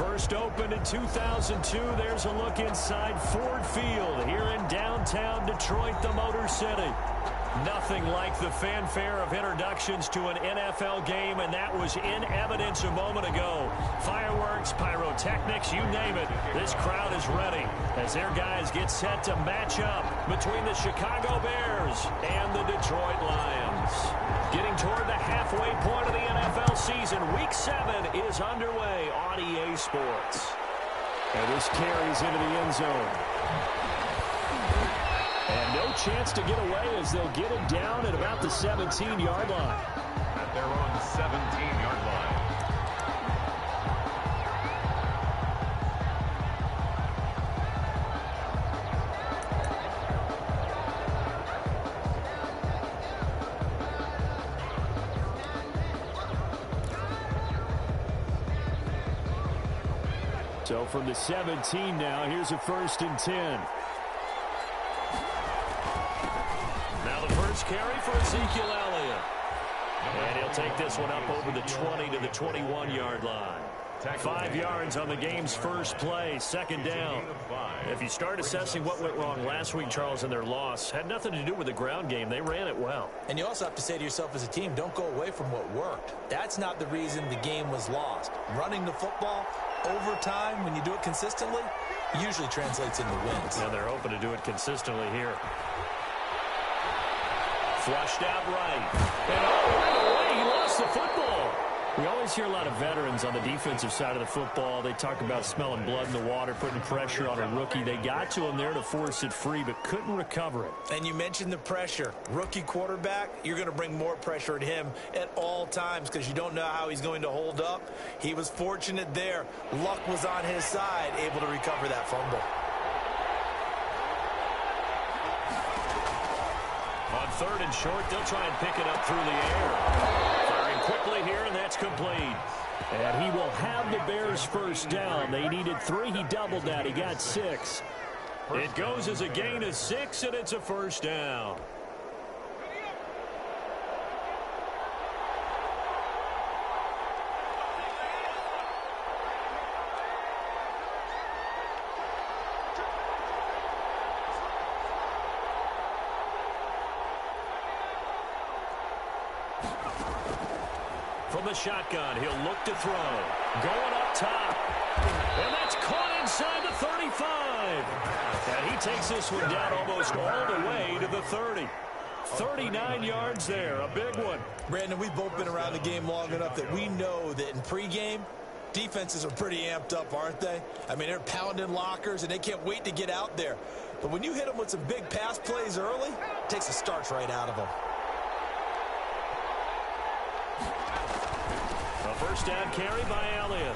First opened in 2002. There's a look inside Ford Field here in downtown Detroit, the Motor City. Nothing like the fanfare of introductions to an NFL game, and that was in evidence a moment ago. Fireworks, pyrotechnics, you name it. This crowd is ready as their guys get set to match up between the Chicago Bears and the Detroit Lions. Getting toward the halfway point of the NFL season, Week 7 is underway on EA Sports. And this carries into the end zone. And no chance to get away as they'll get him down at about the 17-yard line. At their own 17-yard line. So from the 17 now, here's a 1st and 10. Carry for Ezekiel Elliott. And he'll take this one up over the 20 to the 21-yard line. 5 yards on the game's first play, 2nd down. If you start assessing what went wrong last week, Charles, in their loss, had nothing to do with the ground game. They ran it well. And you also have to say to yourself as a team, don't go away from what worked. That's not the reason the game was lost. Running the football over time, when you do it consistently, usually translates into wins. And they're hoping to do it consistently here. Flushed out right. And right away, he lost the football. We always hear a lot of veterans on the defensive side of the football. They talk about smelling blood in the water, putting pressure on a rookie. They got to him there to force it free, but couldn't recover it. And you mentioned the pressure. Rookie quarterback, you're going to bring more pressure at him at all times because you don't know how he's going to hold up. He was fortunate there. Luck was on his side, able to recover that fumble. On 3rd and short, they'll try and pick it up through the air. Firing quickly here, and that's complete. And he will have the Bears' 1st down. They needed 3. He doubled that. He got 6. It goes as a gain of 6, and it's a 1st down. From the shotgun, he'll look to throw. Going up top. And that's caught inside the 35. And he takes this one down almost all the way to the 30. 39 yards there, a big one. Brandon, we've both been around the game long enough that we know that in pregame, defenses are pretty amped up, aren't they? I mean, they're pounding lockers, and they can't wait to get out there. But when you hit them with some big pass plays early, it takes the starch right out of them. First down carry by Elliott.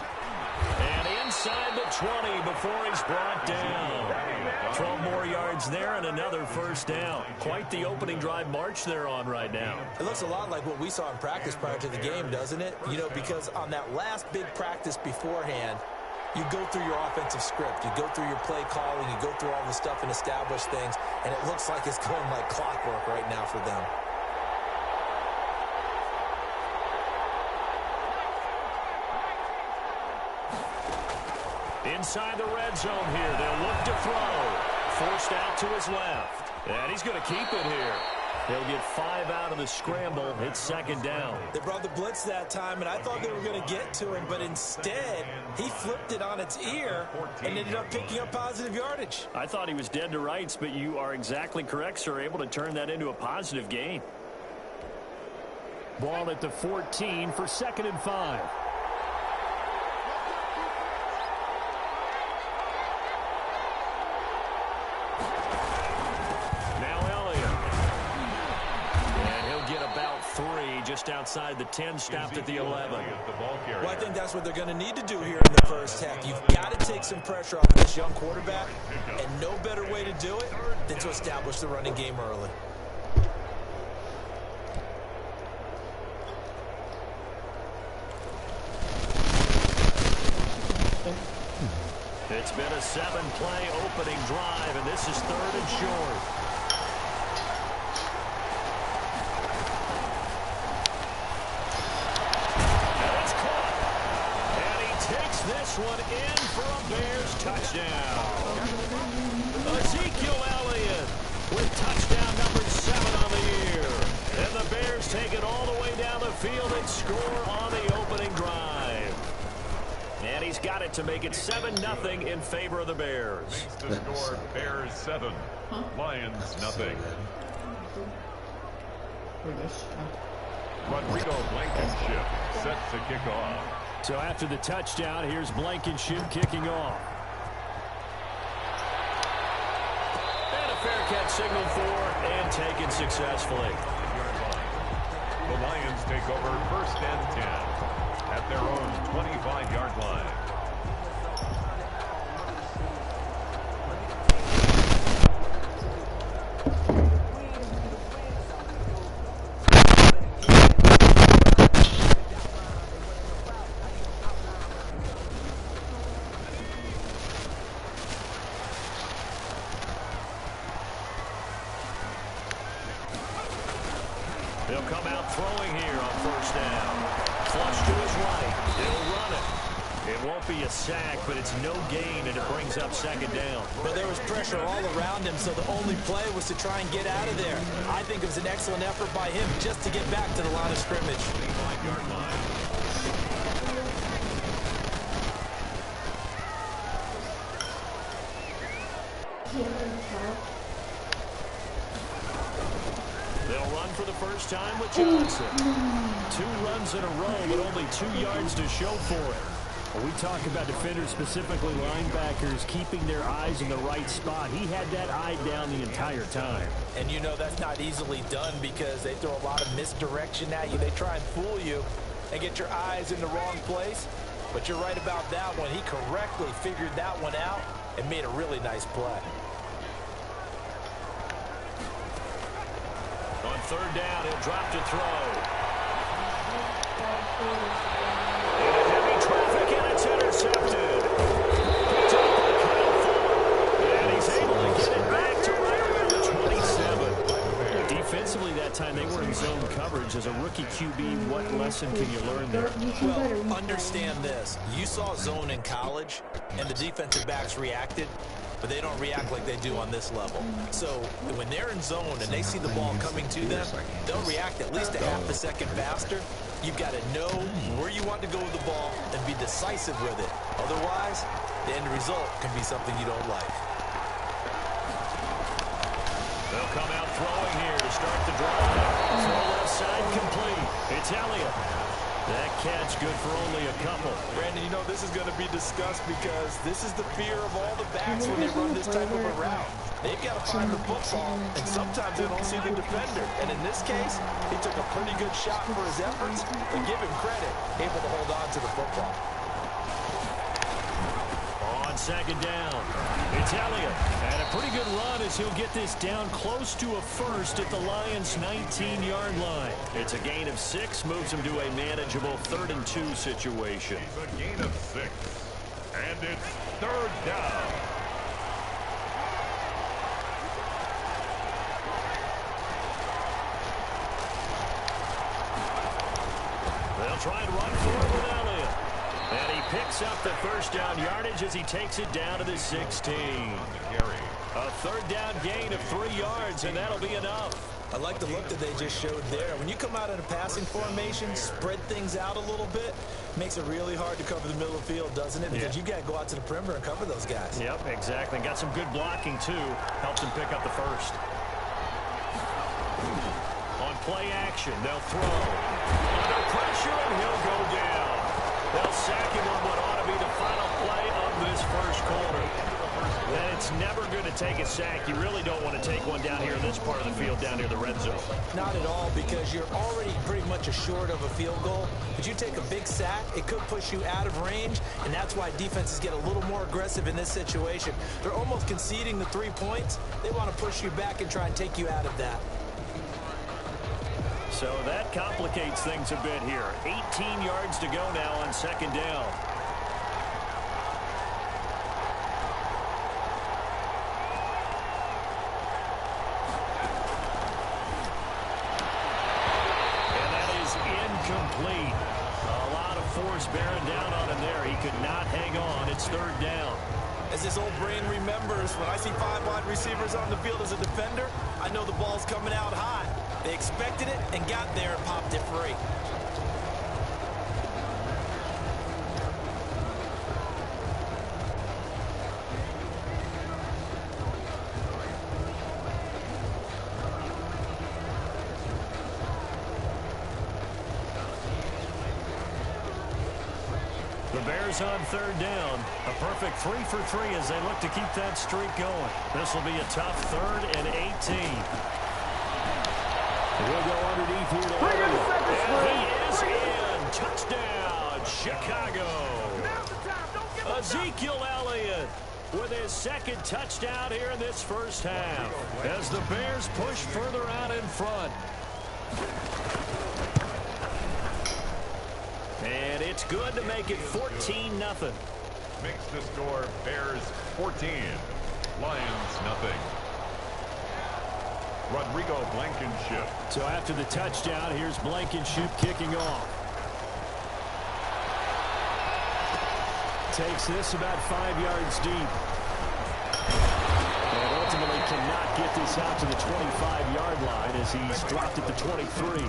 And inside the 20 before he's brought down. 12 more yards there and another 1st down. Quite the opening drive march they're on right now. It looks a lot like what we saw in practice prior to the game, doesn't it? You know, because on that last big practice beforehand, you go through your offensive script. You go through your play calling. You go through all the stuff and establish things. And it looks like it's going like clockwork right now for them. Inside the red zone here. They'll look to throw. Forced out to his left. And he's going to keep it here. He'll get 5 out of the scramble. It's 2nd down. They brought the blitz that time, and I thought they were going to get to him. But instead, he flipped it on its ear and ended up picking up positive yardage. I thought he was dead to rights, but you are exactly correct, sir. Able to turn that into a positive gain. Ball at the 14 for 2nd and 5. Just outside the 10, stopped at the 11. Well, I think that's what they're going to need to do here in the first half. You've got to take some pressure off of this young quarterback, and no better way to do it than to establish the running game early. It's been a 7-play opening drive, and this is 3rd and short. this one in for a Bears touchdown. Ezekiel Elliott with touchdown number 7 on the year. And the Bears take it all the way down the field and score on the opening drive. And he's got it to make it 7-0 in favor of the Bears. Makes the score Bears 7, Lions nothing. Rodrigo Blankenship set to kick off. So after the touchdown, here's Blankenship kicking off. And a fair catch signaled for and taken successfully. The Lions take over 1st and 10 at their own 25-yard line. They'll come out throwing here on 1st down. Flush to his right. He'll run it. It won't be a sack, but it's no gain, and it brings up 2nd down. But there was pressure all around him, so the only play was to try and get out of there. I think it was an excellent effort by him just to get back to the line of scrimmage. 25-yard line. They'll run for the first time with Johnson. 2 runs in a row, but only 2 yards to show for it. When we talk about defenders, specifically linebackers, keeping their eyes in the right spot, he had that eye down the entire time. And you know that's not easily done because they throw a lot of misdirection at you. They try and fool you and get your eyes in the wrong place. But you're right about that one. He correctly figured that one out and made a really nice play. On 3rd down, he'll drop to throw. Into heavy traffic, and it's intercepted. Picked up by Kyle Fuller. And he's able to get it back to right around the 27. Defensively that time, they were in zone coverage. As a rookie QB, what lesson can you learn there? Well, understand this. You saw zone in college, and the defensive backs reacted. But they don't react like they do on this level. So when they're in zone and they see the ball coming to them, they'll react at least a half a second faster. You've got to know where you want to go with the ball and be decisive with it. Otherwise, the end result can be something you don't like. They'll come out throwing here to start the drive. Throw left side complete. It's Elliott. That catch good for only a couple. Brandon, you know this is going to be discussed because this is the fear of all the backs when they run this type of a route. They've got to find the football, and sometimes they don't see the defender. And in this case, he took a pretty good shot for his efforts, but give him credit, able to hold on to the football. On 2nd down, it's Elliott. And a pretty good run as he'll get this down close to a first at the Lions' 19-yard line. It's a gain of 6, moves him to a manageable 3rd and 2 situation. It's a gain of 6, and it's 3rd down. They'll try and run for it with Elliott. And he picks up the 1st down yardage as he takes it down to the 16. A 3rd down gain of 3 yards, and that'll be enough. I like the look that they just showed there. When you come out in a passing formation, spread things out a little bit, makes it really hard to cover the middle of the field, doesn't it? Because you've got to go out to the perimeter and cover those guys. Yep, exactly. Got some good blocking, too. Helps him pick up the 1st. On play action, they'll throw. Under pressure, and he'll go down. They'll sack him on what ought to be the final play of this 1st quarter. And it's never good to take a sack. You really don't want to take one down here in this part of the field, down near the red zone. Not at all, because you're already pretty much assured of a field goal. But you take a big sack, it could push you out of range, and that's why defenses get a little more aggressive in this situation. They're almost conceding the 3 points. They want to push you back and try and take you out of that. So that complicates things a bit here. 18 yards to go now on 2nd down. And that is incomplete. A lot lot of force bearing down on him there. He could not hang on. It's third down. As his old brain remembers, when I see 5 wide receivers on the field as a defender, I know the ball's coming out high. They expected it and got there and popped it free. The Bears on third down. A perfect 3 for 3 as they look to keep that streak going. This will be a tough 3rd and 18. He'll go underneath here to Elliott. And he is in. Touchdown, Chicago. Ezekiel Elliott with his 2nd touchdown here in this first half as the Bears push further out in front. And it's good to make it 14-0. Makes the score Bears 14, Lions nothing. Rodrigo Blankenship. So after the touchdown, here's Blankenship kicking off. Takes this about 5 yards deep. And ultimately cannot get this out to the 25-yard line as he's dropped at the 23.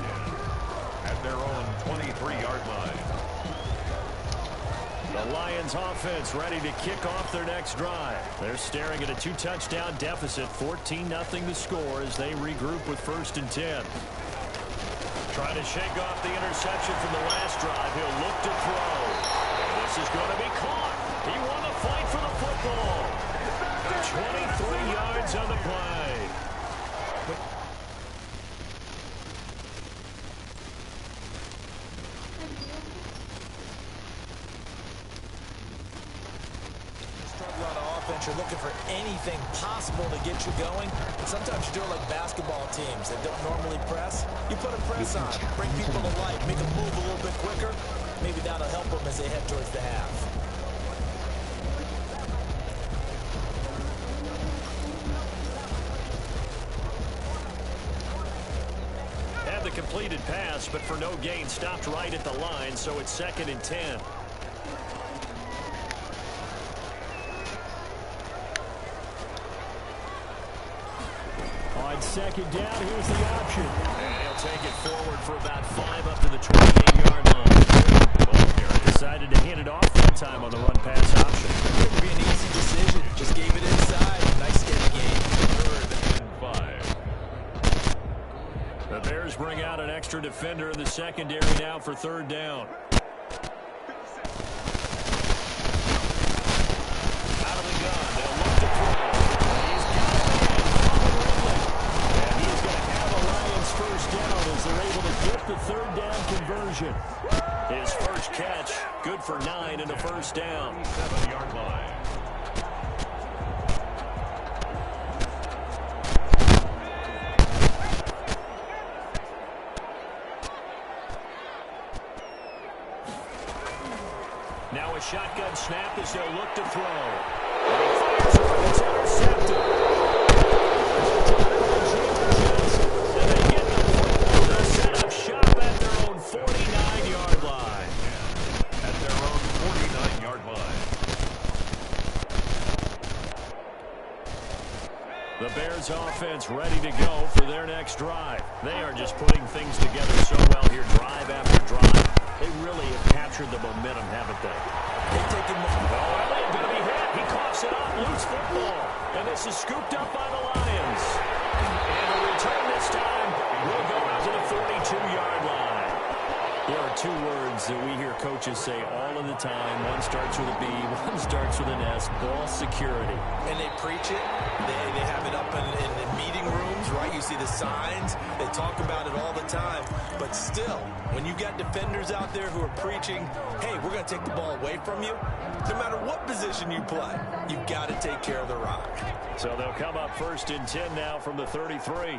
At their own 23-yard line. The Lions offense ready to kick off their next drive. They're staring at a 2-touchdown deficit, 14-0 the score as they regroup with 1st and 10. Trying to shake off the interception from the last drive. He'll look to throw. And this is going to be caught. He won the fight for the football. 23 yards on the play. You're looking for anything possible to get you going. And sometimes you do it like basketball teams that don't normally press. You put a press on, bring people to life, make them move a little bit quicker. Maybe that'll help them as they head towards the half. Had the completed pass, but for no gain, stopped right at the line, so it's 2nd and 10. On 2nd down, here's the option. And he'll take it forward for about 5 up to the 28-yard line. Decided to hand it off that time on the run-pass option. Couldn't be an easy decision. Just gave it inside. Nice steady game. 3rd and 5. The Bears bring out an extra defender in the secondary now for 3rd down. Out of the gun. They'll look to throw. First down as they're able to get the 3rd down conversion. His first catch, good for 9 in the first down. 7-yard line. Now a shotgun snap as they'll look to throw. It's intercepted. The Bears offense ready to go for their next drive. They are just putting things together so well here, drive after drive. They really have captured the momentum, haven't they? They've taken Oh, Elliott going to be hit. He coughs it up, loose football. And this is scooped up by the Lions. And the return this time will go out to the 42-yard line. There are 2 words that we hear coaches say all of the time. One starts with a B, one starts with an S, ball security. And they preach it. They have it up in meeting rooms, right? You see the signs. They talk about it all the time. But still, when you got defenders out there who are preaching, hey, we're going to take the ball away from you, no matter what position you play, you've got to take care of the rock. So they'll come up 1st and 10 now from the 33.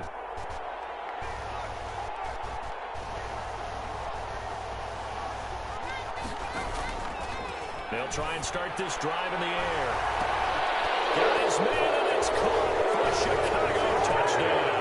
They'll try and start this drive in the air. Got his man, and it's caught for a Chicago touchdown.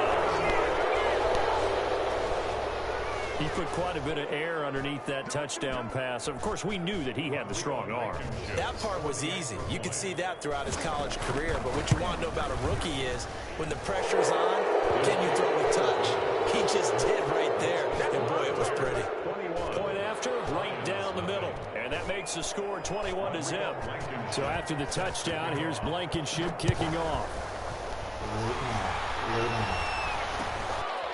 He put quite a bit of air underneath that touchdown pass. Of course, we knew that he had the strong arm. That part was easy. You could see that throughout his college career. But what you want to know about a rookie is when the pressure's on, can you throw a touch? He just did right there. And, boy, it was pretty. Point after, right down the middle. And that makes the score 21-0. So after the touchdown, here's Blankenship kicking off.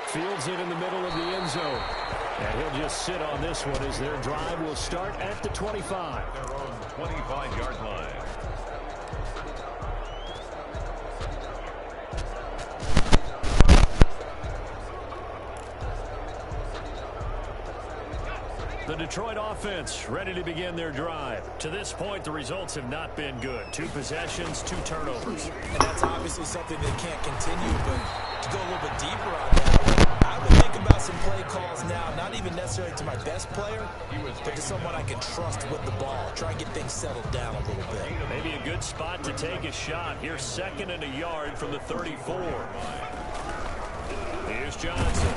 Fields it in the middle of the end zone. And he'll just sit on this one as their drive will start at the 25. Their own 25-yard line. The Detroit offense ready to begin their drive. To this point, the results have not been good. 2 possessions, 2 turnovers. And that's obviously something that can't continue, but to go a little bit deeper on that, I would think about some play calls now, not even necessarily to my best player, but to someone I can trust with the ball. Try and get things settled down a little bit. Maybe a good spot to take a shot. Here's 2nd and a yard from the 34. Here's Johnson.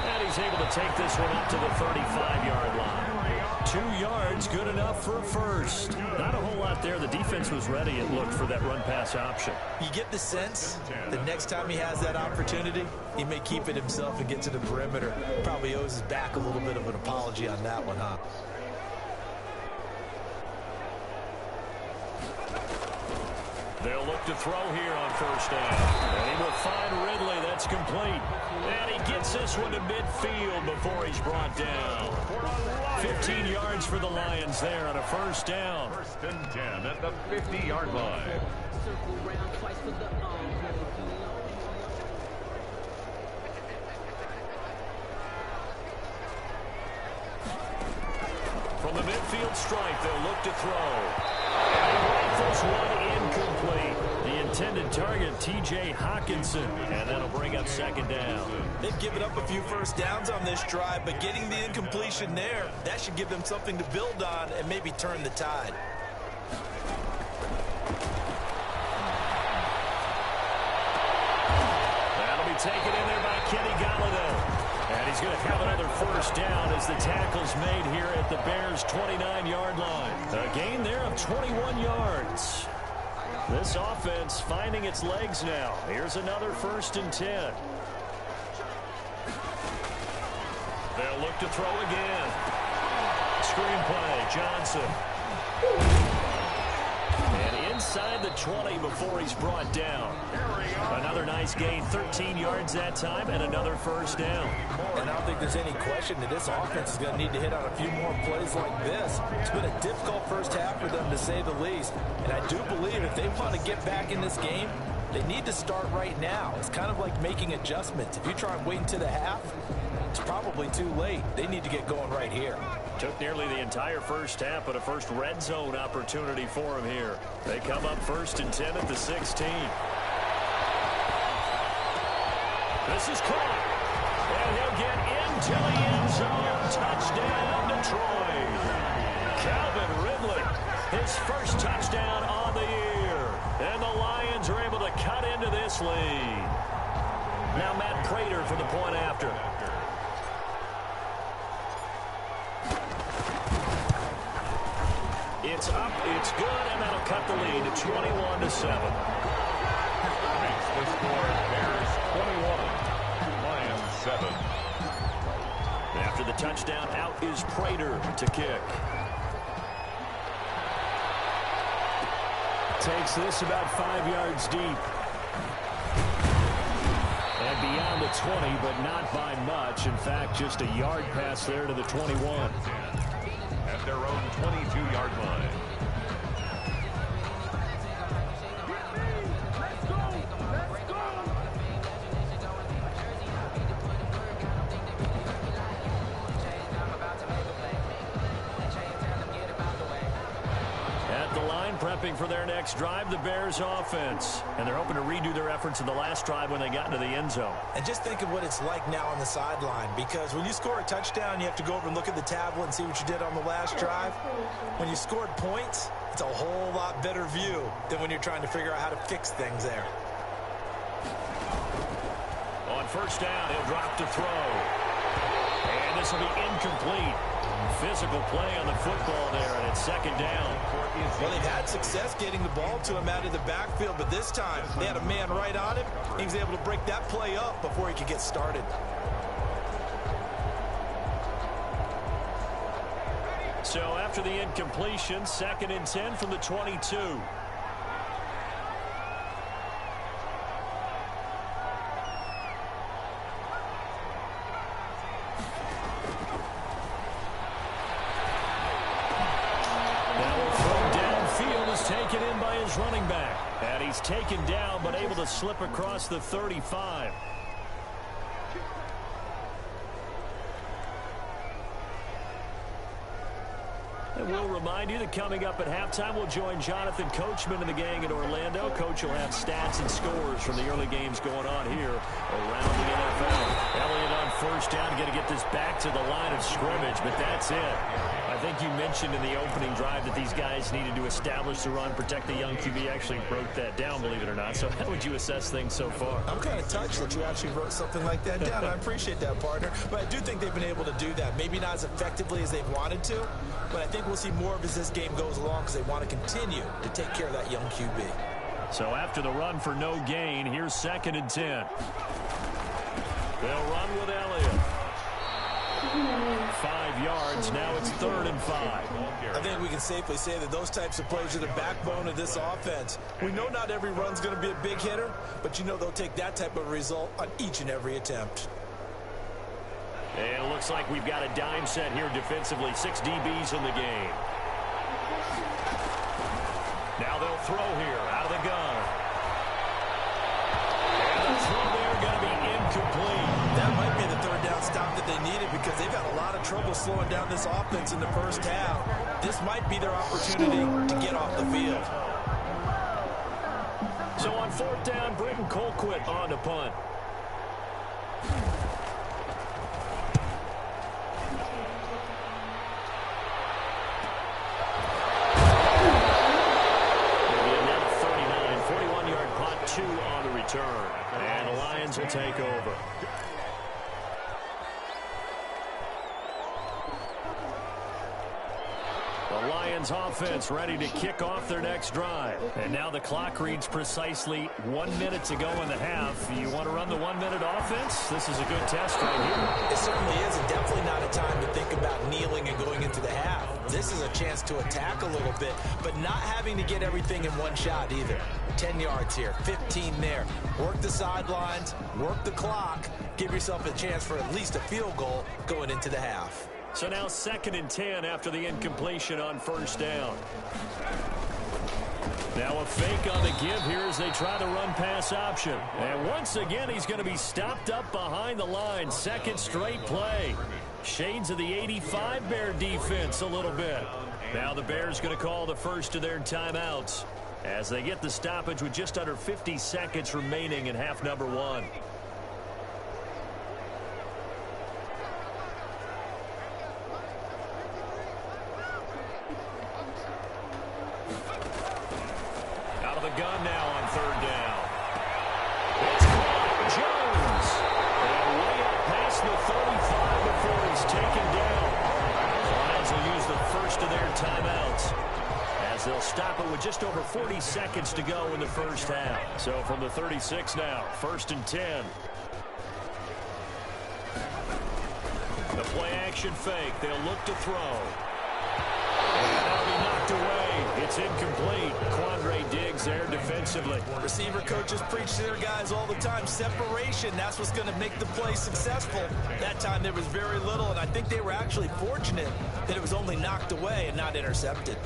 And he's able to take this one up to the 35-yard line. 2 yards, good enough for a first. Not a whole lot there. The defense was ready, it looked, for that run-pass option. You get the sense that next time he has that opportunity, he may keep it himself and get to the perimeter. Probably owes his back a little bit of an apology on that one, huh? They'll look to throw here on 1st down. And he will find Ridley. That's complete. And he gets this one to midfield before he's brought down. 15 yards for the Lions there on a 1st down. 1st and 10 at the 50-yard line. From the midfield stripe, they'll look to throw. And he rifles one incomplete. The intended target, T.J. Hawkinson. And that'll bring up 2nd down. They've given up a few 1st downs on this drive, but getting the incompletion there, that should give them something to build on and maybe turn the tide. That'll be taken in there by Kenny Golladay. And he's going to have another 1st down as the tackle's made here at the Bears' 29-yard line. A gain there of 21 yards. This offense finding its legs now. Here's another 1st and 10. They'll look to throw again. Screenplay, Johnson. And inside the 20 before he's brought down. Another nice gain, 13 yards that time, and another 1st down. And I don't think there's any question that this offense is going to need to hit on a few more plays like this. It's been a difficult 1st half for them, to say the least. And I do believe if they want to get back in this game, they need to start right now. It's kind of like making adjustments. If you try and wait until the half, it's probably too late. They need to get going right here. Took nearly the entire 1st half, but a first red zone opportunity for him here. They come up 1st and 10 at the 16. This is caught. And he'll get into the end zone. Touchdown, Detroit. Calvin Ridley, his 1st touchdown on the year. And the Lions are able to cut into this lead. Now Matt Prater for the point after. It's up, it's good, and that'll cut the lead to 21-7. Makes the score Bears 21, Lions 7. After the touchdown, out is Prater to kick. Takes this about 5 yards deep. And beyond the 20, but not by much. In fact, just a yard pass there to the 21. At their own 22-yard line. At the line, prepping for their next drive, the Bears offense. And they're hoping to redo their efforts in the last drive when they got into the end zone. And just think of what it's like now on the sideline, because when you score a touchdown, you have to go over and look at the tablet and see what you did on the last drive. When you scored points, it's a whole lot better view than when you're trying to figure out how to fix things there. On 1st down, he'll drop to throw. And this will be incomplete. Physical play on the football there, and it's second down. Well, they've had success getting the ball to him out of the backfield, but this time they had a man right on him. He was able to break that play up before he could get started. So after the incompletion, 2nd and 10 from the 22. Taken in by his running back. And he's taken down, but able to slip across the 35. And we'll remind you that coming up at halftime, we'll join Jonathan Coachman and the gang in Orlando. Coach will have stats and scores from the early games going on here around the NFL. Elliott on first down, going to get this back to the line of scrimmage, but that's it. I think you mentioned in the opening drive that these guys needed to establish the run, protect the young QB. Actually broke that down, believe it or not. So how would you assess things so far? I'm kind of touched that you actually wrote something like that down. I appreciate that, partner. But I do think they've been able to do that. Maybe not as effectively as they've wanted to, but I think we'll see more of as this game goes along because they want to continue to take care of that young QB. So after the run for no gain, here's 2nd and 10. They'll run with Elliott. 5 yards. Now it's 3rd and 5. I think we can safely say that those types of plays are the backbone of this offense. We know not every run's going to be a big hitter, but you know they'll take that type of result on each and every attempt. And it looks like we've got a dime set here defensively. 6 DBs in the game. Now they'll throw here out of the gun. And the throw there going to be incomplete. That might be the 3rd down stop that they needed because they've had a lot of trouble slowing down this offense in the first half. This might be their opportunity to get off the field. So on 4th down, Britton Colquitt on to punt. On the return, and the Lions will take over. The Lions offense ready to kick off their next drive. And now the clock reads precisely 1 minute to go in the half. You want to run the 1 minute offense? This is a good test right here. It certainly is, and definitely not a time to think about kneeling and going into the half. This is a chance to attack a little bit, but not having to get everything in one shot either. 10 yards here, 15 there. Work the sidelines, work the clock, give yourself a chance for at least a field goal going into the half. So now 2nd and 10 after the incompletion on 1st down. Now a fake on the give here as they try the run-pass option. And once again, he's going to be stopped up behind the line. 2nd straight play. Shades of the 85 Bear defense a little bit. Now the Bears going to call the first of their timeouts as they get the stoppage with just under 50 seconds remaining in half number 1. Out of the gun now on 3rd down. It's caught. Jones. And way up past the 35 before he's taken down. The Lions will use the first of their timeouts as they'll stop it with just over 40 seconds to go in the first half. So from the 36 now, 1st and 10. The play action fake. They'll look to throw. And that'll be knocked away. It's incomplete. Quandre Diggs there defensively. Receiver coaches preach to their guys all the time. Separation, that's what's going to make the play successful. That time there was very little, and I think they were actually fortunate that it was only knocked away and not intercepted.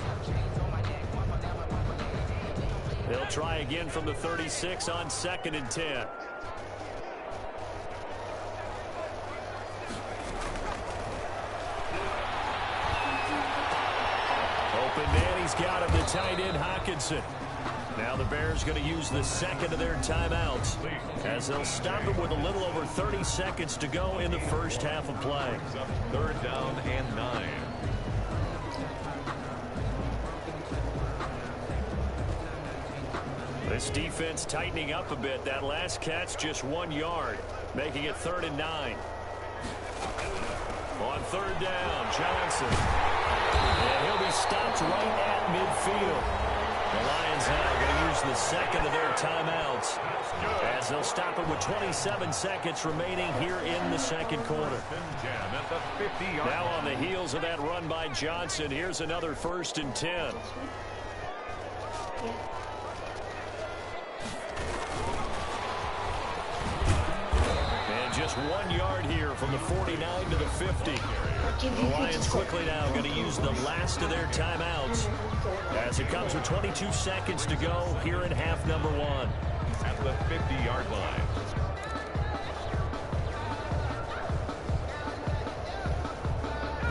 They'll try again from the 36 on 2nd and 10. Open man, he's got him, the tight end Hockenson. Now the Bears going to use the 2nd of their timeouts as they'll stop it with a little over 30 seconds to go in the first half of play. 3rd down and 9. This defense tightening up a bit. That last catch just 1 yard, making it 3rd and 9. third down. Johnson. And he'll be stopped right at midfield. The Lions now going to use the second of their timeouts as they'll stop it with 27 seconds remaining here in the second quarter. Now on the heels of that run by Johnson, here's another 1st and 10. Just 1 yard here from the 49 to the 50. The Lions quickly now going to use the last of their timeouts as it comes with 22 seconds to go here in half number 1. At the 50-yard line.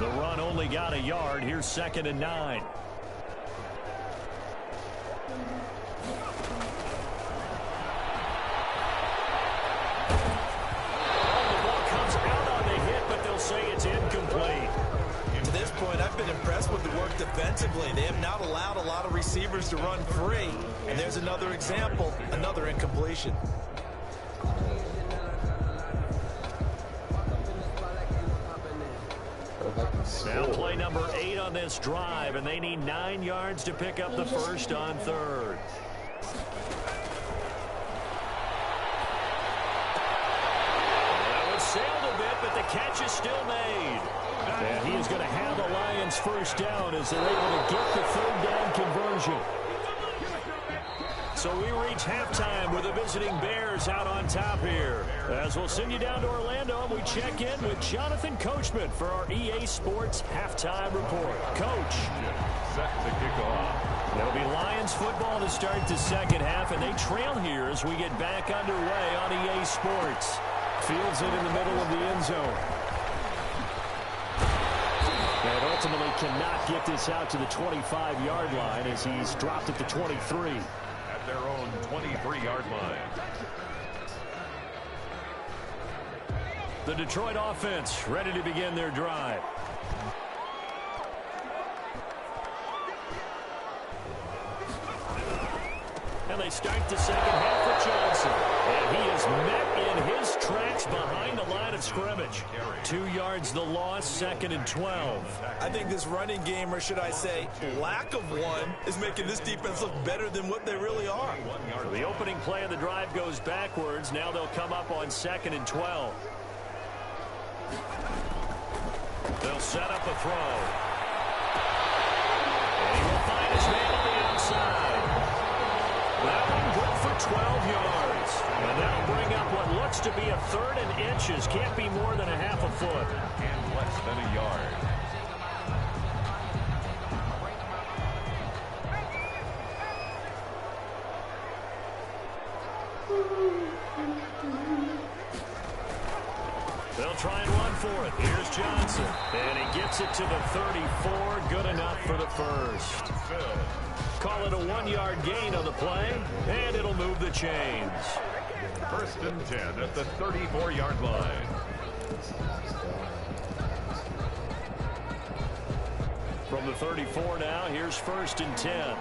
The run only got a yard. Here's 2nd and 9. I've been impressed with the work defensively. They have not allowed a lot of receivers to run free. And there's another example, another incompletion. Now play number 8 on this drive, and they need 9 yards to pick up the first on 3rd. Well, it sailed a bit, but the catch is still made. And he is going to have the Lions first down as they're able to get the 3rd down conversion. So we reach halftime with the visiting Bears out on top here. As we'll send you down to Orlando, and we check in with Jonathan Coachman for our EA Sports Halftime Report. Coach. Set to kick off. It'll be Lions football to start the second half, and they trail here as we get back underway on EA Sports. Fields it in the middle of the end zone. And ultimately cannot get this out to the 25-yard line as he's dropped at the 23. At their own 23-yard line. The Detroit offense ready to begin their drive. And they start the second half with Johnson. And he is met in his tracks behind the line of scrimmage. 2 yards the loss, 2nd and 12. I think this running game, or should I say lack of one, is making this defense look better than what they really are. So the opening play of the drive goes backwards. Now they'll come up on 2nd and 12. They'll set up a throw. And he will find his man on the outside. That one good for 12 yards. And that'll bring up what looks to be a 3rd and inches. Can't be more than a half a foot. And less than a yard. They'll try and run for it. Here's Johnson. And he gets it to the 34. Good enough for the first. Call it a 1-yard gain on the play, and it'll move the chains. 1st and 10 at the 34-yard line. From the 34 now, here's 1st and 10.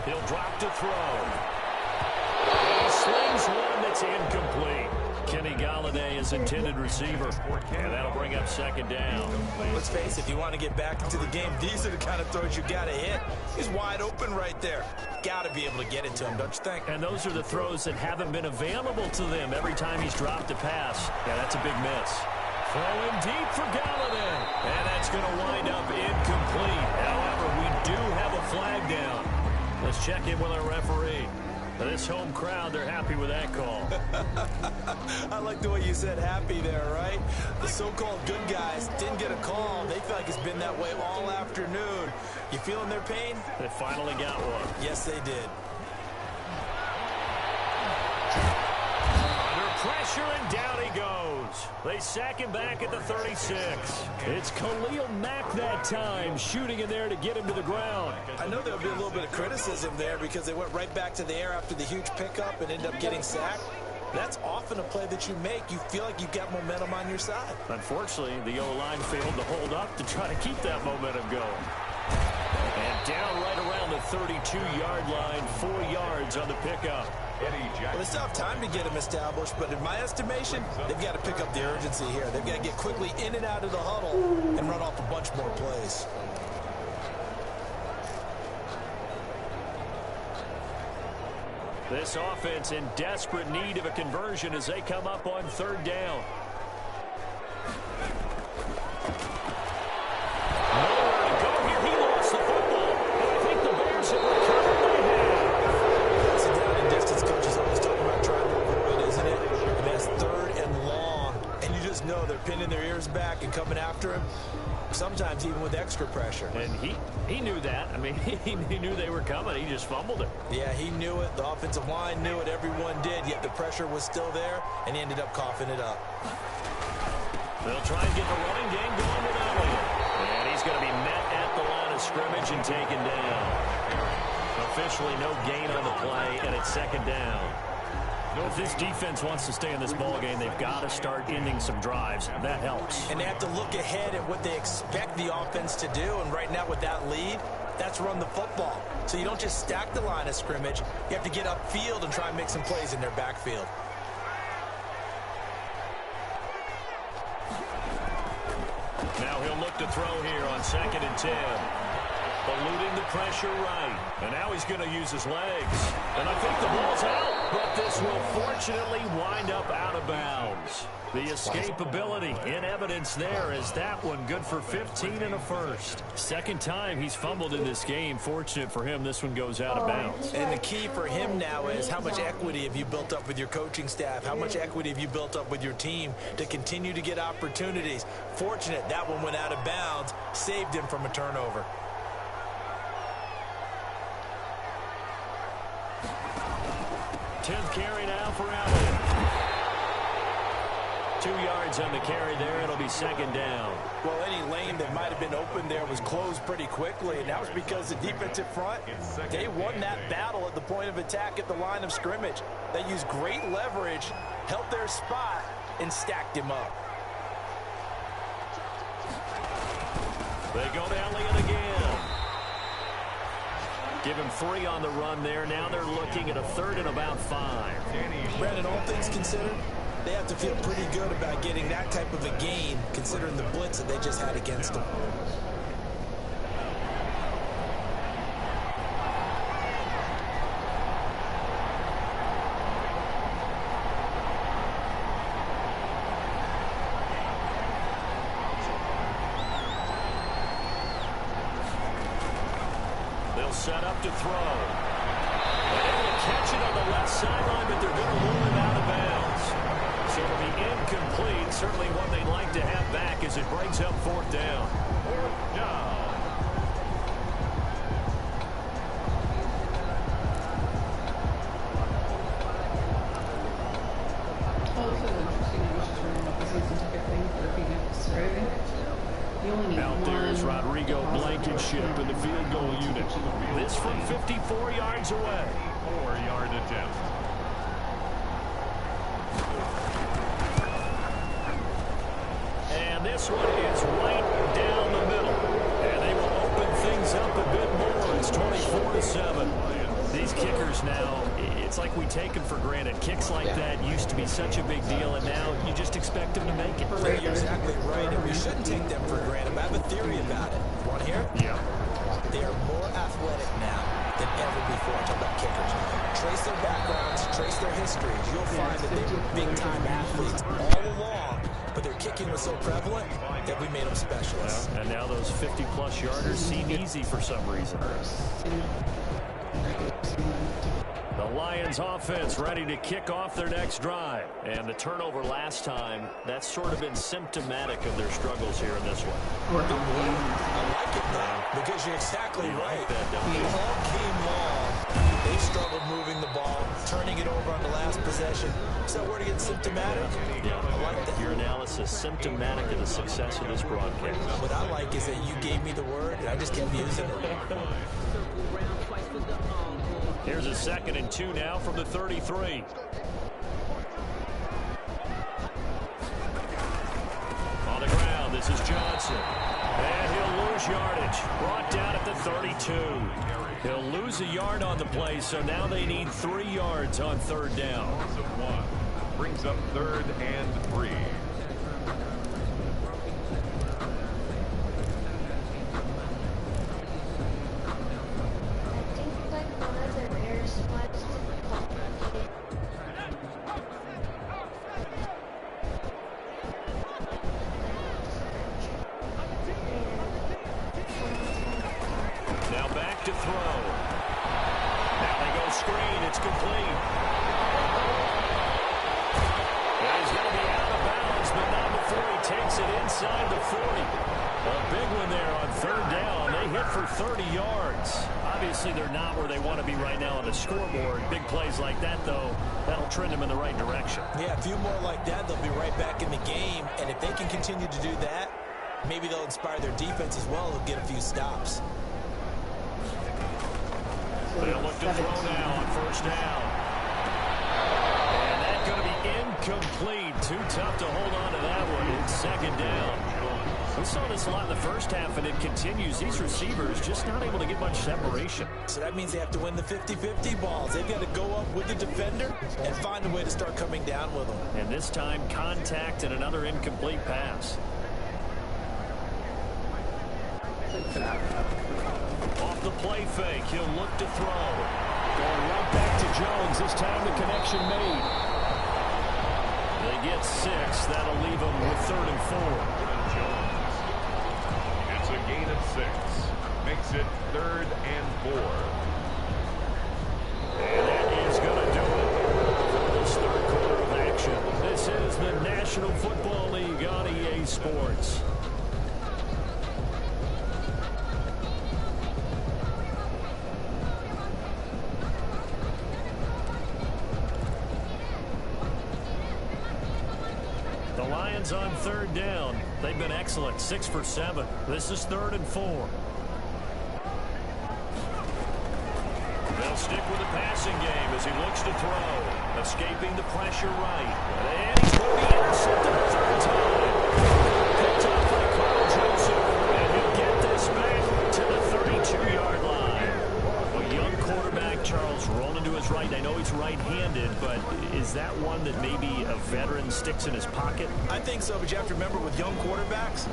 He'll drop to throw. He slings one that's incomplete. Kenny Galladay is intended receiver, and that'll bring up 2nd down. Let's face it, if you want to get back into the game, these are the kind of throws you got to hit. He's wide open right there. Got to be able to get it to him, don't you think? And those are the throws that haven't been available to them every time he's dropped a pass. Yeah, that's a big miss. Throwing deep for Galladay, and that's going to wind up incomplete. However, we do have a flag down. Let's check in with our referee. This home crowd, they're happy with that call. I like the way you said happy there, right? The so-called good guys didn't get a call. They feel like it's been that way all afternoon. You feeling their pain? They finally got one. Yes, they did. Under pressure, and down he goes. They sack him back at the 36. It's Khalil Mack that time, shooting in there to get him to the ground. I know there'll be a little bit of criticism there because they went right back to the air after the huge pickup and ended up getting sacked. That's often a play that you make. You feel like you've got momentum on your side. Unfortunately, the O-line failed to hold up to try to keep that momentum going. And Down right around the 32-yard line, 4 yards on the pickup. Well, they still have time to get him established, but in my estimation, they've got to pick up the urgency here. They've got to get quickly in and out of the huddle and run off a bunch more plays. This offense in desperate need of a conversion as they come up on 3rd down. Nowhere to go here. He lost the football. And I think the Bears have recovered by half. It's a down and distance coach is always talking about trying to avoid, isn't it? And that's 3rd and long. And you just know they're pinning their ears back and coming after him. Sometimes even with extra pressure. And he knew that. I mean, he knew they were coming. He just fumbled it. Yeah, he knew it. The offensive line knew it. Everyone did. Yet the pressure was still there, and he ended up coughing it up. They'll try and get the running game going without him. And he's going to be met at the line of scrimmage and taken down. Officially no gain on the play, and it's 2nd down. If this defense wants to stay in this ballgame, they've got to start ending some drives. That helps. And they have to look ahead at what they expect the offense to do. And right now with that lead, that's run the football. So you don't just stack the line of scrimmage. You have to get upfield and try and make some plays in their backfield. Now he'll look to throw here on 2nd and 10. Eluding the pressure right. And now he's going to use his legs. And I think the ball's out. But this will fortunately wind up out of bounds. The escapability in evidence there is that one good for 15 and a first. 2nd time he's fumbled in this game. Fortunate for him, this one goes out of bounds. And the key for him now is how much equity have you built up with your coaching staff? How much equity have you built up with your team to continue to get opportunities? Fortunate that one went out of bounds, saved him from a turnover. 10th carry now for Allen. 2 yards on the carry there. It'll be 2nd down. Well, any lane that might have been open there was closed pretty quickly, and that was because the defensive front, they won that battle at the point of attack at the line of scrimmage. They used great leverage, held their spot, and stacked him up. They go to Elliott again. Give him 3 on the run there. Now they're looking at a 3rd and about 5. Brandon, all things considered, they have to feel pretty good about getting that type of a gain, considering the blitz that they just had against them. Set up to throw. They're able to catch it on the left sideline, but they're going to rule it out of bounds. So it'll be incomplete. Certainly one they'd like to have back as it brings up 4th down. 4th down. Out there is Rodrigo Blankenship in the field goal unit. This from 54 yards away. 4-yard attempt. And this one is right down the middle. And they will open things up a bit more. It's 24-7. These kickers now, it's like we take them for granted. Kicks like that used to be such a big deal, and now you just expect them to make it. Yeah, you're exactly right, and we shouldn't take them for granted. I have a theory about it. Want to hear it? Yeah. They are more athletic now than ever before. I'm talking about kickers. Trace their backgrounds, trace their histories. You'll find that they were big-time athletes all along, but their kicking was so prevalent that we made them specialists. Well, and now those 50-plus yarders seem easy for some reason. The Lions offense ready to kick off their next drive. And the turnover last time, that's sort of been symptomatic of their struggles here in this one. I like it now, because you're exactly right. All game long, they struggled moving the ball, turning it over on the last possession. So we're to get symptomatic. Yeah, I like that. Your analysis symptomatic of the success of this broadcast. What I like is that you gave me the word, and I just kept using it. Here's a 2nd and 2 now from the 33. On the ground, this is Johnson. And he'll lose goes yardage. Brought down at the 32. He'll lose a yard on the play, so now they need 3 yards on third down. Brings up 3rd and 3. To throw. Now they go screen. It's complete. He's going to be out of bounds, but not before he takes it inside the 40. A big one there on third down. They hit for 30 yards. Obviously, they're not where they want to be right now on the scoreboard. Big plays like that, though, that'll trend them in the right direction. Yeah, a few more like that, they'll be right back in the game. And if they can continue to do that, maybe they'll inspire their defense as well. They'll get a few stops. They'll look to throw now on first down. And that's going to be incomplete. Too tough to hold on to that one. It's second down. We saw this a lot in the first half, and it continues. These receivers just not able to get much separation. So that means they have to win the 50-50 balls. They've got to go up with the defender and find a way to start coming down with them. And this time, contact and another incomplete pass. Off the play fake, he'll look to throw. Going right back to Jones. This time the connection made. They get 6. That'll leave them with 3rd and 4. It's a gain of 6. Makes it 3rd and 4. And that is going to do it for this third quarter of action. This is the National Football League on EA Sports. On third down. They've been excellent. 6 for 7. This is 3rd and 4. They'll stick with the passing game as he looks to throw. Escaping the pressure right. And he's going to be intercepted a 3rd time. Picked up by Carl Joseph. And he'll get this back to the 32-yard line. A young quarterback, Charles, rolling to his right. I know he's right-handed, but is that one that maybe a veteran sticks in his pocket? I think so, but you have to remember with young quarterbacks,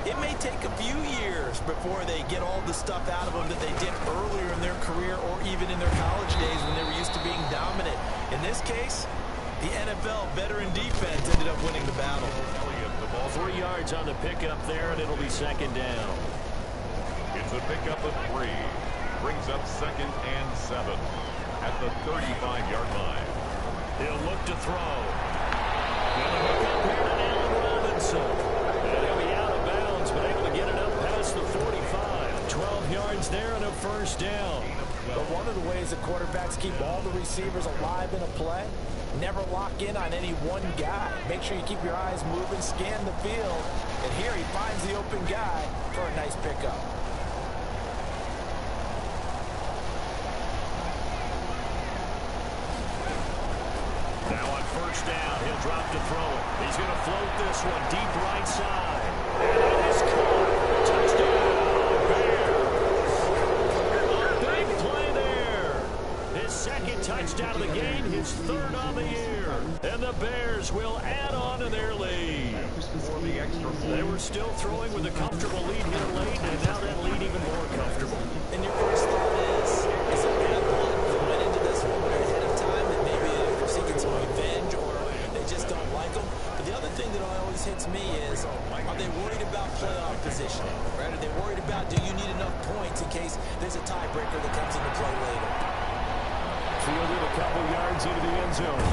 it may take a few years before they get all the stuff out of them that they did earlier in their career or even in their college days when they were used to being dominant. In this case, the NFL veteran defense ended up winning the battle. 3 yards on the pickup there, and it'll be second down. It's a pickup of 3. Brings up 2nd and 7 at the 35-yard line. He'll look to throw. Gonna hook up here to Allen Robinson. And he'll be out of bounds, but able to get it up past the 45. 12 yards there and a first down. But one of the ways that quarterbacks keep all the receivers alive in a play, never lock in on any one guy. Make sure you keep your eyes moving, scan the field. And here he finds the open guy for a nice pickup. First down, he'll drop to throw it. He's going to float this one deep right side. And it is caught. Touchdown, Bears. A big play there. His 2nd touchdown of the game, his 3rd on the year. And the Bears will add on to their lead. They were still throwing with a comfortable lead here late, and now that lead even more comfortable. And your first thought is it bad blood that went into this one ahead of time that maybe they're seeking some revenge or they just don't like them? But the other thing that always hits me is, are they worried about playoff positioning? Right? Are they worried about, do you need enough points in case there's a tiebreaker that comes into play later? Fielded a couple yards into the end zone.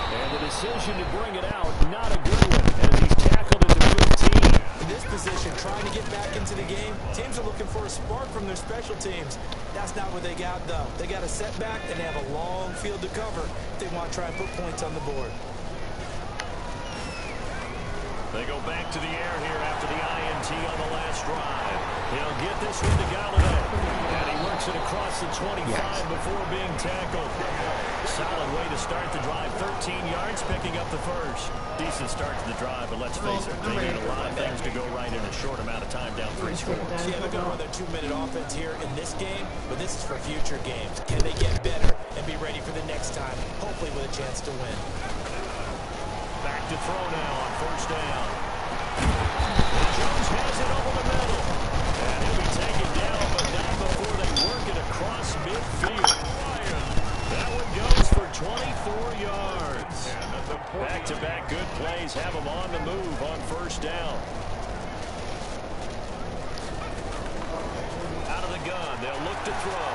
And the decision to bring it out, not a good one, as he's tackled at the 15. In this position, trying to get back into the game, teams are looking for a spark from their special teams. That's not what they got, though. They got a setback, and they have a long field to cover if they want to try and put points on the board. They go back to the air here after the INT on the last drive. He'll get this one to Galladay. And he works it across the 25 before being tackled. Solid way to start the drive. 13 yards, picking up the first. Decent start to the drive, but let's face it, they need a lot of things to go right in a short amount of time, down 3 scores. Yeah, they're going to run their 2-minute offense here in this game, but this is for future games. Can they get better and be ready for the next time, hopefully with a chance to win? Back to throw now on first down. And Jones has it over the middle. And he'll be taken down, but not before they work it across midfield. That one goes for 24 yards. Back-to-back good plays have them on the move on first down. Out of the gun, they'll look to throw.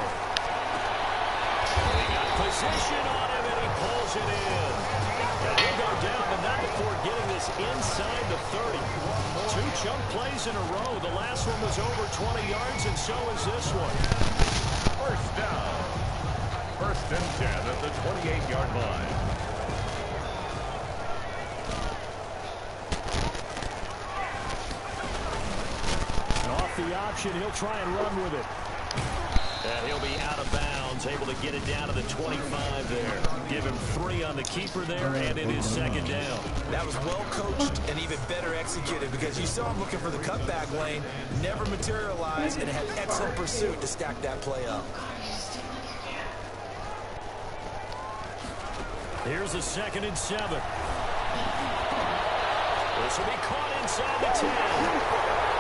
They got position on him, and he pulls it in. And he'll go down, but not before getting this inside the 30. 2 chunk plays in a row. The last one was over 20 yards, and so is this one. First down. First and 10 at the 28-yard line. And off the option, he'll try and run with it. And he'll be out of bounds, able to get it down to the 25 there. Give him 3 on the keeper there, and it is second down. That was well coached and even better executed because you saw him looking for the cutback lane, never materialized, and had excellent pursuit to stack that play up. Here's a 2nd and 7. This will be caught inside the 10.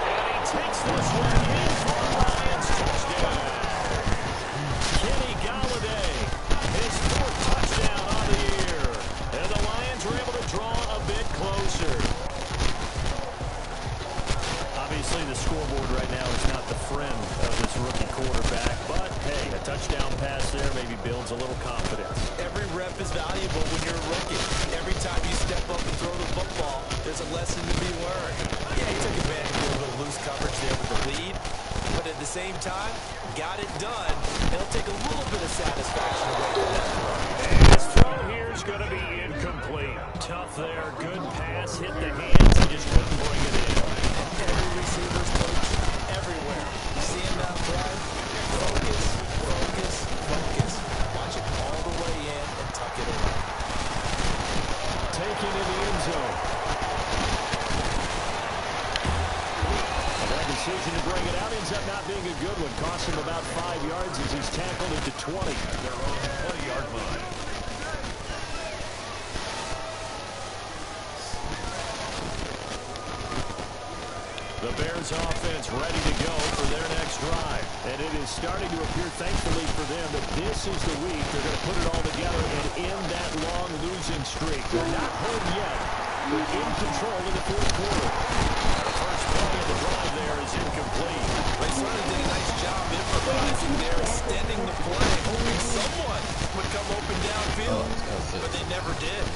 And he takes this one in for a Lions touchdown. Kenny Golladay, his 4th touchdown on the year. And the Lions were able to draw a bit closer. Obviously, the scoreboard right now is not the friend of this rookie quarterback. But, hey, a touchdown pass there maybe builds a little confidence. Every rep is valuable when you're a rookie. Every time you step up and throw the football, there's a lesson to be learned. Yeah, he took advantage of a little bit of loose coverage there with the lead. But at the same time, got it done. It'll take a little bit of satisfaction away from that throw. And his throw here is going to be incomplete. Tough there. Good pass. Hit the hands. He just couldn't bring it in. Every receiver's coach everywhere. Seeing that play, focus, focus, focus. Watch it all the way in and tuck it away. Taken in the end zone. That decision to bring it out ends up not being a good one. Cost him about 5 yards as he's tackled at the 20. Their own 20-yard line. The Bears offense ready to go for their next drive. And it is starting to appear, thankfully for them, that this is the week they're going to put it all together and end that long losing streak. They're not home yet. They're in control in the 4th quarter. The first play of the drive there is incomplete. They certainly did a nice job improvising there, extending the play, hoping someone would come open downfield. But they never did.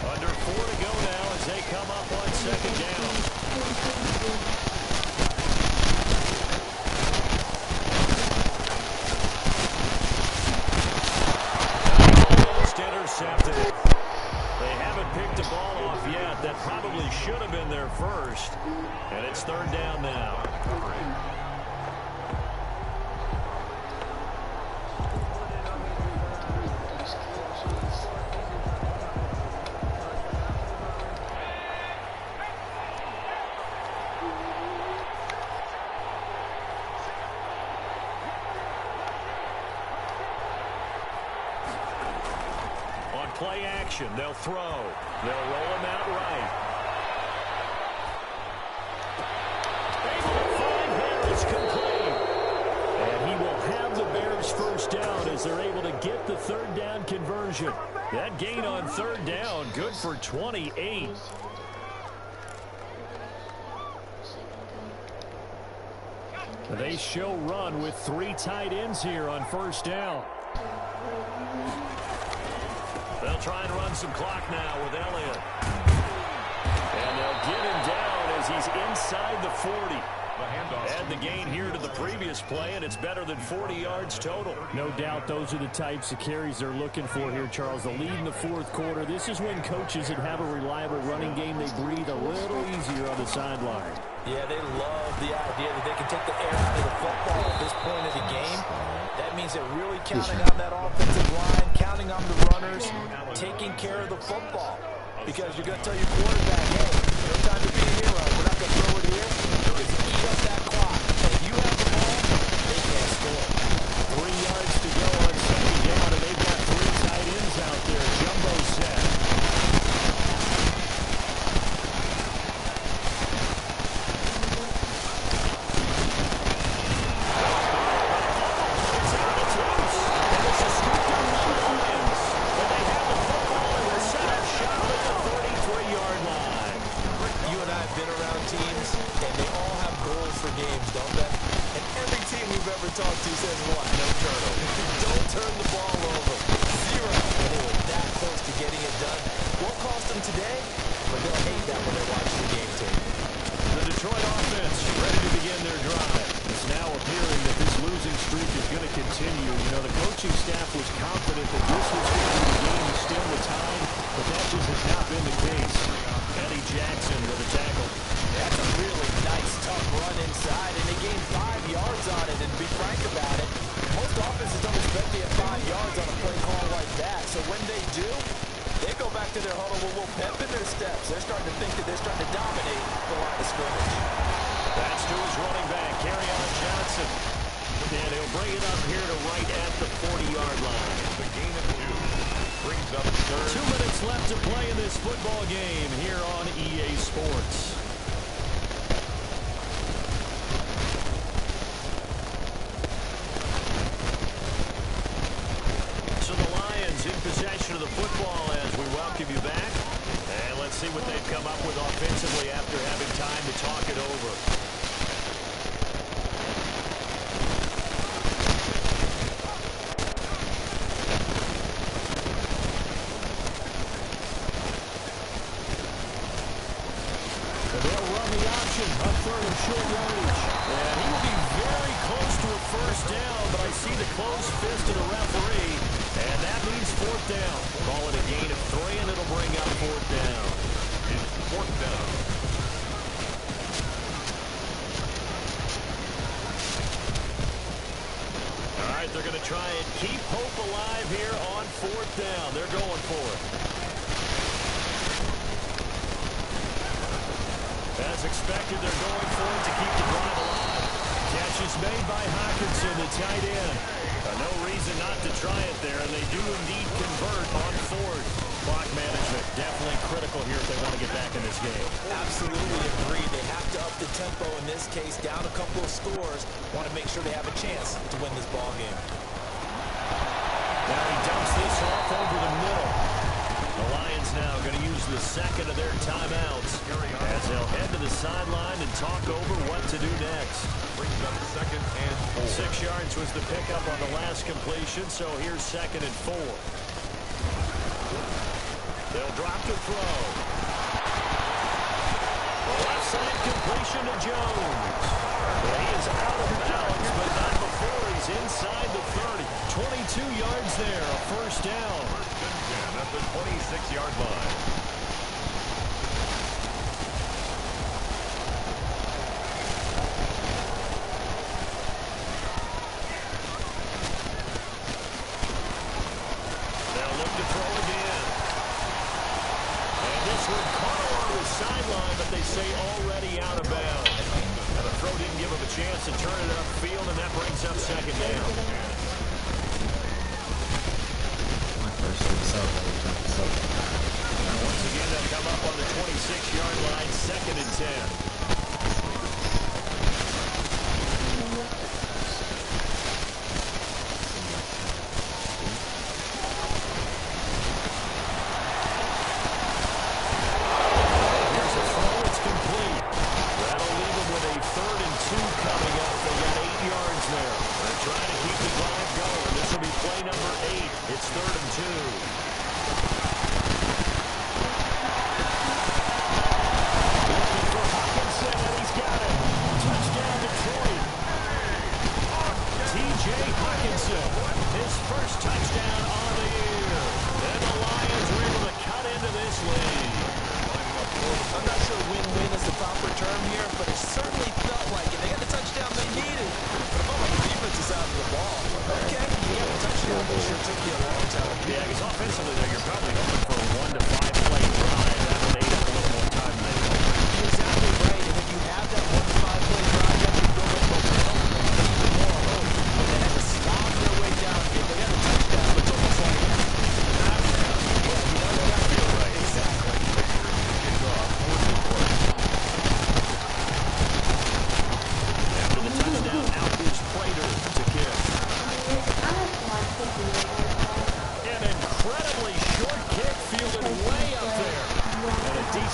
Under 4 to go now as they come up on 2nd down. Almost intercepted. They haven't picked the ball off yet. That probably should have been their first. And it's 3rd down now. Play action. They'll throw. They'll roll him out right. Able to find Harris complete. And he will have the Bears first down as they're able to get the 3rd down conversion. That gain on 3rd down, good for 28. They show run with 3 tight ends here on first down. They'll try and run some clock now with Elliott. And they'll get him down as he's inside the 40. Add the gain here to the previous play, and it's better than 40 yards total. No doubt those are the types of carries they're looking for here, Charles. The lead in the fourth quarter. This is when coaches that have a reliable running game, they breathe a little easier on the sideline. Yeah, they love the idea that they can take the air out of the football at this point of the game. That means they're really counting on that offensive line, counting on the runners, taking care of the football. Because you're going to tell your quarterback, hey, no time to be a hero. We're not going to throw it here. Because eat up that clock. And if you have the ball, they can't score. 3 yards to go on second down, and they've got 3 tight ends out there. Jumbo set. It's out, it's loose. And it's a scoop down by the Lions. But they have the football, and they're set up shop at the 33-yard line. You and I have been around teams, and they all have goals for games, don't they? And every team we've ever talked to says what? No turnover. Don't turn the ball over. 0. And they were that close to getting it done. Won't cost them today, but they'll hate that when they're watching the game tape. The Detroit offense ready to begin their drive. It's now appearing that this losing streak is going to continue. You know, the coaching staff was confident that this was going to be the game to stem the tide, but that just has not been the case. Eddie Jackson with a tackle. That's a really nice, tough run inside, and they gained 5 yards on it. And to be frank about it, most offenses don't expect to get 5 yards on a play call like that. So when they do, they go back to their huddle with a little pep in their steps. They're starting to think that they're starting to dominate the line of scrimmage. That's to his running back, Kerryon Johnson. And he'll bring it up here to right at the 40-yard line. The gain of 2 brings up third. 2 minutes left to play in this football game here on EA Sports. So the Lions in possession of the football as we welcome you back. And let's see what they've come up with offensively after having time to talk it over. They'll run the option on third and short yardage. And he will be very close to a first down, but I see the closed fist of the referee, and that means fourth down. Call it a gain of 3, and it'll bring up fourth down. It's fourth down. All right, they're going to try and keep hope alive here on fourth down. They're going for it. As expected, they're going for it to keep the drive alive. Catch is made by Hawkinson, the tight end. No reason not to try it there, and they do indeed convert on fourth. Clock management definitely critical here if they want to get back in this game. Absolutely agree. They have to up the tempo in this case, down a couple of scores. Want to make sure they have a chance to win this ball game. Now he dumps this off over the middle. The Lions now going to use the second of their timeouts as they'll head to the sideline and talk over what to do next. Brings up second and 4. 6 yards was the pickup on the last completion, so here's second and 4. They'll drop to throw. Left side completion to Jones. Well, he is out of bounds, but not before he's inside the 30. 22 yards there, a first down. First and 10 at the 26-yard line. They'll look to throw again. And this one caught along the sideline, but they say already out of bounds. And the throw didn't give him a chance to turn it upfield, and that brings up second down. And once again, they'll come up on the 26-yard line, second and 10. It's third and 2. Looking for Hawkinson, and he's got it. Touchdown.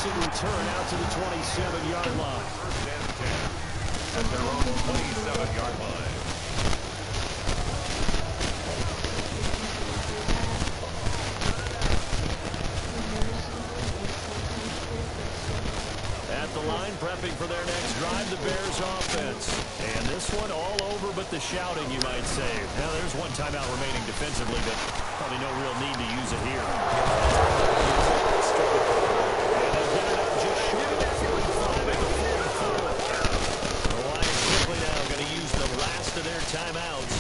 passing return out to the 27-yard line. First and 10 at their own 27-yard line. At the line, prepping for their next drive, the Bears offense. And this one all over but the shouting, you might say. Now, there's one timeout remaining defensively, but probably no real need to use it here. And they'll get it up just short of that 45 at the 44. The Lions quickly now going to use the last of their timeouts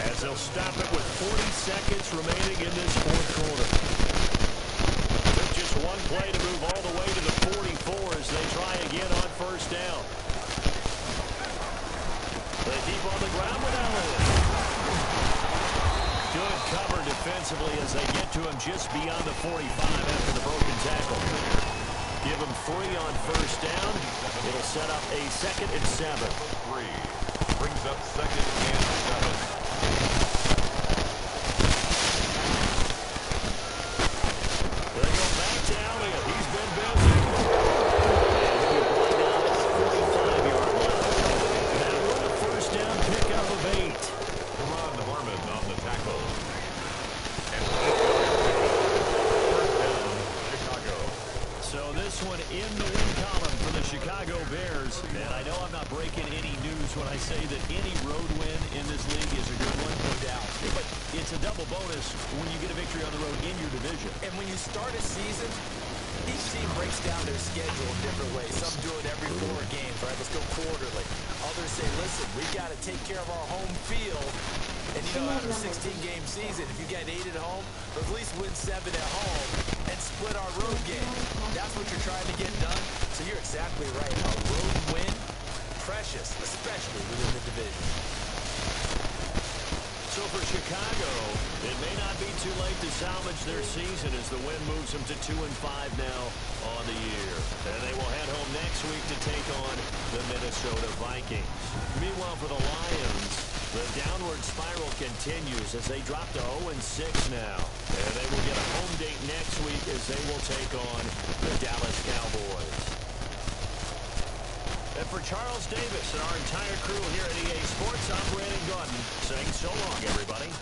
as they'll stop it with 40 seconds remaining in this fourth quarter. Just one play to move all the way to the 44 as they try again on first down. They keep on the ground with Allen. Good cover defensively as they get to him just beyond the 45 after the broken tackle. Give him 3 on first down. It'll set up a 2nd and 7. 3 brings up 2nd and 7. When I say that any road win in this league is a good one, no doubt. But it's a double bonus when you get a victory on the road in your division. And when you start a season, each team breaks down their schedule in different ways. Some do it every 4 games, right? Let's go quarterly. Others say, listen, we've got to take care of our home field. And, you know, after a 16-game season, if you get 8 at home, or at least win 7 at home and split our road game. That's what you're trying to get done. So you're exactly right. A road win, precious, especially within the division. So for Chicago, it may not be too late to salvage their season as the win moves them to 2-5 now on the year. And they will head home next week to take on the Minnesota Vikings. Meanwhile, for the Lions, the downward spiral continues as they drop to 0-6 now. And they will get a home date next week as they will take on the Dallas Cowboys. And for Charles Davis and our entire crew here at EA Sports, I'm Brandon Gaudin saying so long, everybody.